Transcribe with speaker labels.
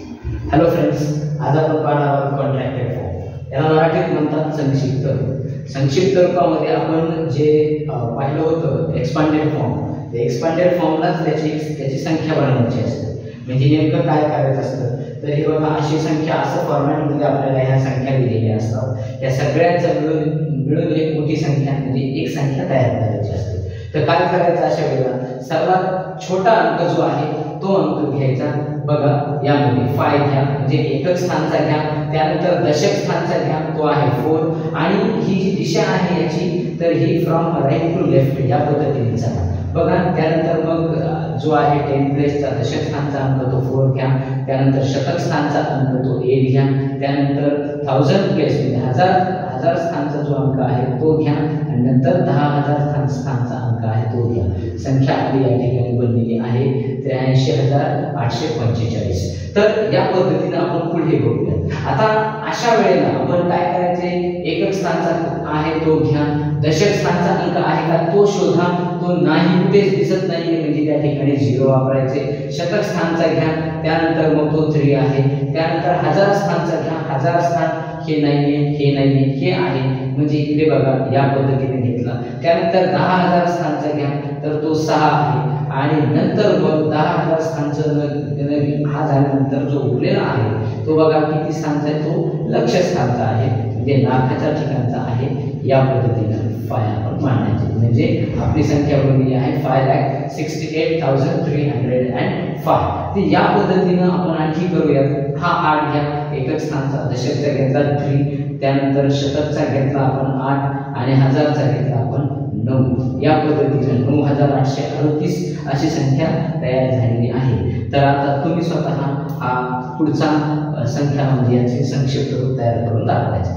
Speaker 1: Hello friends, आज आपण पाहणार आहोत कॉन्ट्रॅक्टेड फॉर्म। याला मराठीत म्हणतात संक्षिप्त रूप। संक्षिप्त रूपामध्ये आपण जे पाहिलं होतं एक्सपांडेड फॉर्म, ते एक्सपांडेड फॉर्मलाच त्याची संख्या बनवायची असते। म्हणजे नेमकं काय करायचं असतं तर हे बघा, अशी संख्या असं फॉर्मॅटमध्ये आपल्याला ह्या संख्या दिलेल्या असतात। या सगळ्यांचा मिळून एक मोठी संख्या म्हणजे एक संख्या तयार करायची असते। तर काय करायचं अशा वेळेला, सर्वात छोटा अंक जो आहे तो अंक घ्यायचा। बघा यामध्ये 5 घ्या, म्हणजे एकक स्थानचा घ्या, त्यानंतर दशक स्थानचा घ्या, तो आहे 4, आणि ही जी दिशा आहे याची तर ही फ्रॉम राईट टू लेफ्ट या पद्धतीने चाला। बघा त्यानंतर मग जो आहे 10 प्लेसचा दशक स्थानचा अंक तो 4 घ्या, त्यानंतर शतक स्थानचा अंक तो 8 घ्या, त्यानंतर 1000 प्लेस म्हणजे हजार स्थानचा जो अंक आहे तो घ्या, आणि नंतर 10,000 स्थानचा अंक आहे तो घ्या। संख्या आपली या ठिकाणी बनलेली आहे 83,845। तर या पद्धतीने आपण पुढे बघूया। आता अशा वेळेला आपण काय करायचे, एकक स्थानचा आहे तो घ्या, दशक स्थानचा अंक आहे का तो शोधा, तो नाही कुठेच दिसत नाहीये म्हणजे त्या ठिकाणी 0 वापरायचे। शतक स्थानचा घ्या, त्यानंतर मग तो 3 आहे, त्यानंतर हजार स्थानचा घ्या, हजार स्थान हे नाहीये, हे नाहीये, हे आहे म्हणजे इकडे बघा या पद्धतीने घेतला। त्यानंतर 10,000 स्थानचा घ्या तर तो 6 आहे, आणि नंतर मग 10,000 स्थानचं हा झाल्यानंतर जो उरलेला आहे तो बघा किती स्थानचा आहे, तो लक्ष स्थानचा आहे म्हणजे लाखाच्या ठिकाणचा आहे। या पद्धतीने 5 आपण मांडायचे म्हणजे आपली संख्या बनलेली आहे 5,68,305। तर या पद्धतीने आपण आणखी करूयात। हा 8 घ्या, एकक स्थानचा, दशकचा घेतला 3, त्यानंतर शतकचा घेतला आपण 8, आणि हजारचा घेतला आपण 9। या पद्धतीने 9,838 अशी संख्या तयार झालेली आहे। तर आता तुम्ही स्वतः हा पुढचा संख्या म्हणजे याचे संक्षिप्त रूप तयार करून दाखवायचे।